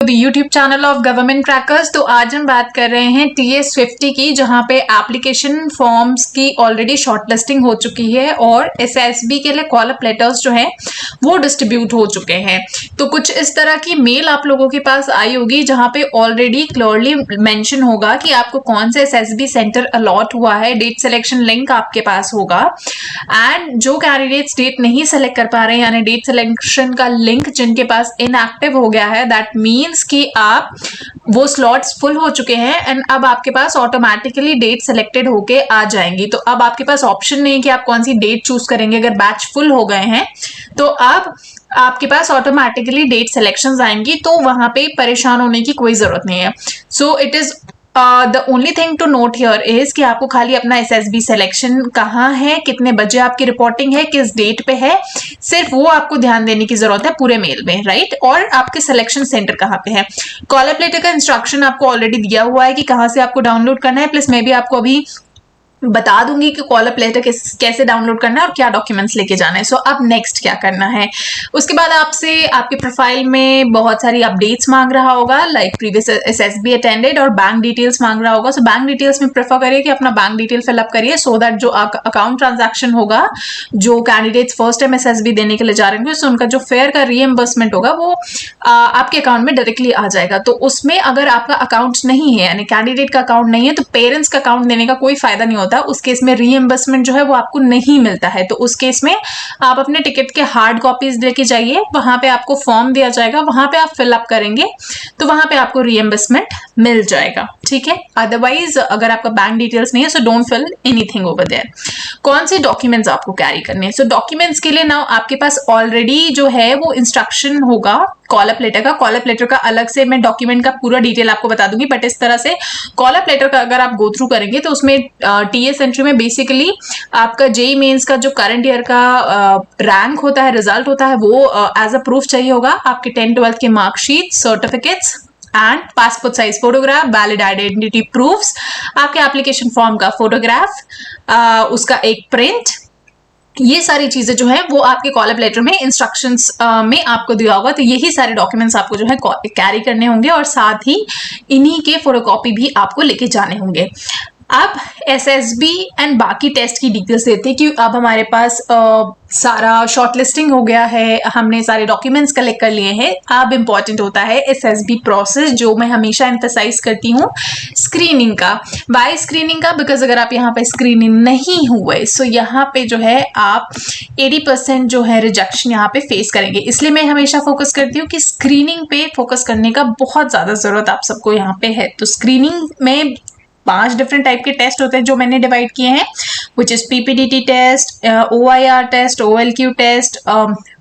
The YouTube channel of government crackers. तो आज हम बात कर रहे हैं TS50 की, जहां पे एप्लीकेशन फॉर्म्स की ऑलरेडी शॉर्टलिस्टिंग हो चुकी है और SSB के लिए कॉल अप लेटर्स जो हैं वो डिस्ट्रीब्यूट हो चुके हैं। तो कुछ इस तरह की मेल आप लोगों के पास आई होगी जहां पे ऑलरेडी क्लियरली मेंशन होगा कि आपको कौन से SSB सेंटर अलॉट हुआ है, डेट सिलेक्शन लिंक आपके पास होगा। एंड जो कैंडिडेट्स डेट नहीं सेलेक्ट कर पा रहे हैं, यानी डेट सिलेक्शन का लिंक जिनके पास इनएक्टिव हो गया है, दैट मीन्स कि आप वो स्लॉट्स फुल हो चुके हैं एंड अब आपके पास ऑटोमेटिकली डेट सिलेक्टेड होके आ जाएंगी। तो अब आपके पास ऑप्शन नहीं कि आप कौन सी डेट चूज करेंगे। अगर बैच फुल हो गए हैं तो अब आपके पास ऑटोमेटिकली डेट सिलेक्शंस आएंगी, तो वहां पे परेशान होने की कोई जरूरत नहीं है। So it is the only thing to note here is कि आपको खाली अपना SSB सिलेक्शन कहाँ है, कितने बजे आपकी रिपोर्टिंग है, किस डेट पे है, सिर्फ वो आपको ध्यान देने की जरूरत है पूरे मेल में, राइट। और आपके सिलेक्शन सेंटर कहाँ पे है। कॉल अप लेटर का इंस्ट्रक्शन आपको ऑलरेडी दिया हुआ है कि कहाँ से आपको डाउनलोड करना है, प्लस मैं भी आपको अभी बता दूंगी कि कॉल अप लेटर कैसे डाउनलोड करना है और क्या डॉक्यूमेंट्स लेके जाना है। सो अब नेक्स्ट क्या करना है, उसके बाद आपसे आपके प्रोफाइल में बहुत सारी अपडेट्स मांग रहा होगा, लाइक प्रीवियस SSB अटेंडेड, और बैंक डिटेल्स मांग रहा होगा। सो बैंक डिटेल्स में प्रेफर करिए कि अपना बैंक डिटेल फिलअप करिए, सो दैट जो अकाउंट ट्रांजैक्शन होगा, जो कैंडिडेट्स फर्स्ट टाइम SSB देने के लिए जा रहे होंगे, सो उनका जो फेयर का रीएम्बर्समेंट होगा वो आपके अकाउंट में डायरेक्टली आ जाएगा। तो उसमें अगर आपका अकाउंट नहीं है, यानी कैंडिडेट का अकाउंट नहीं है, तो पेरेंट्स का अकाउंट देने का कोई फायदा नहीं होता। उस केस में रीएम्बर्समेंट जो है वो आपको नहीं मिलता है। तो उस केस में आप अपने टिकट के हार्ड कॉपीज लेके जाइए, वहां पे आपको फॉर्म दिया जाएगा, वहां पे आप फिलअप करेंगे तो वहां पे आपको रीएम्बर्समेंट मिल जाएगा, ठीक है। अदरवाइज अगर आपका बैंक डिटेल्स नहीं है, so don't fill anything over there. कौन से डॉक्यूमेंट्स आपको कैरी करने हैं। सो डॉक्यूमेंट्स के लिए ना आपके पास ऑलरेडी जो है वो इंस्ट्रक्शन होगा कॉल अप लेटर का। कॉल अप लेटर का अलग से मैं डॉक्यूमेंट का पूरा डिटेल आपको बता दूंगी, बट इस तरह से कॉल अप लेटर का अगर आप गो थ्रू करेंगे तो उसमें TS एंट्री में बेसिकली आपका JEE मेंस का जो करंट ईयर का रैंक होता है, रिजल्ट होता है, वो एज अ प्रूफ चाहिए होगा। आपके 10th-12th के marksheet, certificates and passport size photograph, valid identity proofs, आपके एप्लीकेशन फॉर्म का फोटोग्राफ, उसका एक प्रिंट, ये सारी चीजें जो है वो आपके कॉल अप लेटर में इंस्ट्रक्शंस में आपको दिया होगा। तो यही सारे डॉक्यूमेंट्स आपको जो है कैरी करने होंगे और साथ ही इन्हीं के फोटोकॉपी भी आपको लेके जाने होंगे। अब SSB एंड बाकी टेस्ट की डिटेल्स देते हैं कि अब हमारे पास सारा शॉर्टलिस्टिंग हो गया है, हमने सारे डॉक्यूमेंट्स कलेक्ट कर लिए हैं। अब इम्पॉर्टेंट होता है SSB प्रोसेस, जो मैं हमेशा एम्फेसाइज करती हूँ, स्क्रीनिंग का। वाई स्क्रीनिंग का? बिकॉज अगर आप यहाँ पे स्क्रीनिंग नहीं हुए, सो यहाँ पे जो है आप 80% जो है रिजेक्शन यहाँ पे फेस करेंगे। इसलिए मैं हमेशा फोकस करती हूँ कि स्क्रीनिंग पे फोकस करने का बहुत ज्यादा जरूरत आप सबको यहाँ पे है। तो स्क्रीनिंग में 5 डिफरेंट टाइप के टेस्ट होते हैं जो मैंने डिवाइड किए हैं, which is PPDT test, OIR test, OLQ test,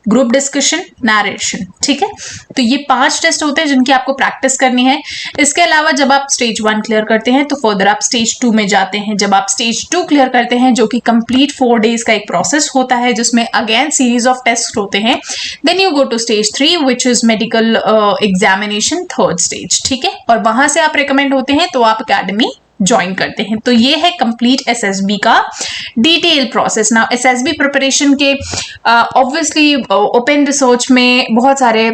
group discussion, narration, ठीक है। तो ये 5 टेस्ट होते हैं जिनकी आपको प्रैक्टिस करनी है। इसके अलावा जब आप स्टेज 1 क्लियर करते हैं तो फर्दर आप स्टेज 2 में जाते हैं। जब आप स्टेज 2 क्लियर करते हैं, जो कि कंप्लीट 4 डेज का एक प्रोसेस होता है जिसमें अगेन सीरीज ऑफ टेस्ट होते हैं, then you go to stage 3 which is medical examination, 3rd stage, ठीक है। और वहां से आप रिकमेंड होते हैं तो आप अकेडमी ज्वाइन करते हैं। तो ये है कंप्लीट SSB का डिटेल प्रोसेस। ना SSB प्रिपरेशन के ऑब्वियसली ओपन रिसर्च में बहुत सारे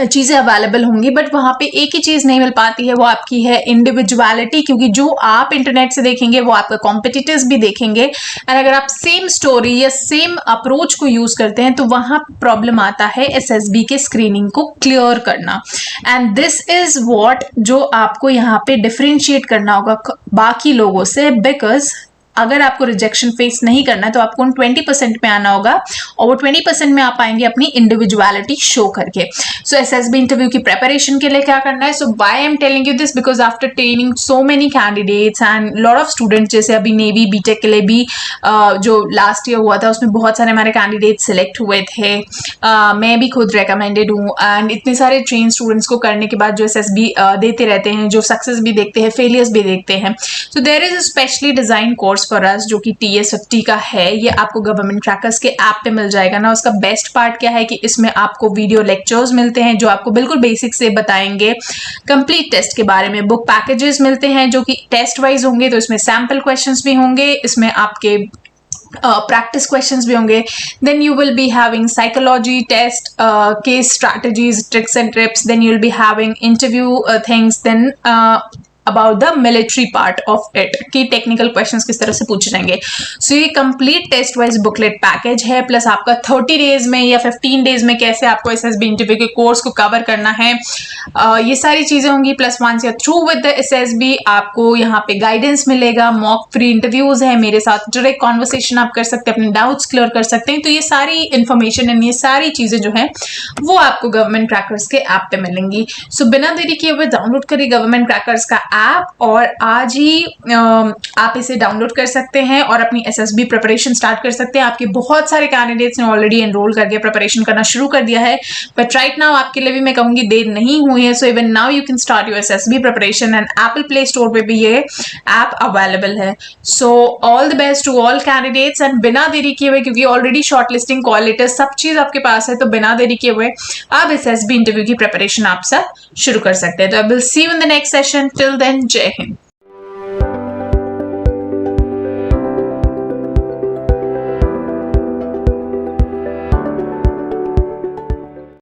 चीजें अवेलेबल होंगी, बट वहां पे एक ही चीज नहीं मिल पाती है, वो आपकी है इंडिविजुअलिटी। क्योंकि जो आप इंटरनेट से देखेंगे वो आपका कॉम्पिटिटर्स भी देखेंगे, एंड अगर आप सेम स्टोरी या सेम अप्रोच को यूज करते हैं तो वहां प्रॉब्लम आता है SSB के स्क्रीनिंग को क्लियर करना। एंड दिस इज व्हाट जो आपको यहाँ पे डिफरेंशिएट करना होगा बाकी लोगों से, बिकॉज अगर आपको रिजेक्शन फेस नहीं करना है तो आपको उन 20% में आना होगा, और वो 20% में आप आएंगे अपनी इंडिविजुअलिटी शो करके। सो SSB इंटरव्यू की प्रेपरेशन के लिए क्या करना है? So why I am telling you this, because after training so many candidates and lot of students, जैसे अभी नेवी BTech के लिए भी जो लास्ट ईयर हुआ था उसमें बहुत सारे हमारे कैंडिडेट सिलेक्ट हुए थे। मैं भी खुद रिकमेंडेड हूँ, एंड इतने सारे ट्रेन स्टूडेंट्स को करने के बाद जो SSB देते रहते हैं, जो सक्सेस भी देखते हैं, फेलियर्स भी देखते हैं। So there is a specially design course for us जो कि TS50 का है। ये आपको गवर्नमेंट क्रैकर्स के ऐप पे मिल जाएगा ना। उसका बेस्ट पार्ट क्या है कि इसमें आपको वीडियो लेक्चर्स मिलते हैं जो आपको बिल्कुल बेसिक से बताएंगे कंप्लीट टेस्ट के बारे में। बुक पैकेजेस मिलते हैं जो कि टेस्ट वाइज होंगे, तो इसमें सैम्पल क्वेश्चंस भी होंगे, इसमें आपके प्रैक्टिस क्वेश्चंस भी होंगे. Then you will be having psychology test, case strategies, tricks and trips. Then you will be having interview things. Then about the military part of it कि टेक्निकल क्वेश्चंस किस तरह से पूछे जाएंगे. सो ये complete test wise booklet package है, plus आपका 30 days में या 15 डेज में कैसे आपको एसएसबी इंटरव्यू के कोर्स को कवर करना है, ये सारी चीजें होंगी. Plus once you are through with the SSB आपको यहाँ पे गाइडेंस मिलेगा, मॉक फ्री इंटरव्यूज है, मेरे साथ डायरेक्ट कॉन्वर्सेशन आप कर सकते हैं, अपने डाउट्स क्लियर कर सकते हैं. तो ये सारी इंफॉर्मेशन एंड ये सारी चीजें जो है वो आपको गवर्नमेंट क्रैकर्स के ऐप पे मिलेंगी. सो बिना देरी किए हुए डाउनलोड करिए गवर्नमेंट क्रैकर्स का ऐप और आज ही आप इसे डाउनलोड कर सकते हैं और अपनी एसएसबी प्रिपरेशन स्टार्ट कर सकते हैं. आपके बहुत सारे कैंडिडेट्स ने ऑलरेडी एनरोल करके प्रिपरेशन करना शुरू कर दिया है, बट राइट नाउ आपके लिए भी मैं कहूंगी देर नहीं हुई है. So even now you can start your SSB preparation and Apple Play Store पे भी ये ऐप अवेलेबल है. So all the best to all candidates and बिना देरी किए हुए, क्योंकि already shortlisting call letter सब चीज आपके पास है, तो बिना देरी किए हुए आप एसएसबी इंटरव्यू की प्रिपरेशन आप सब शुरू कर सकते हैं. तो I will see you in the next session. Till then जय हिंद.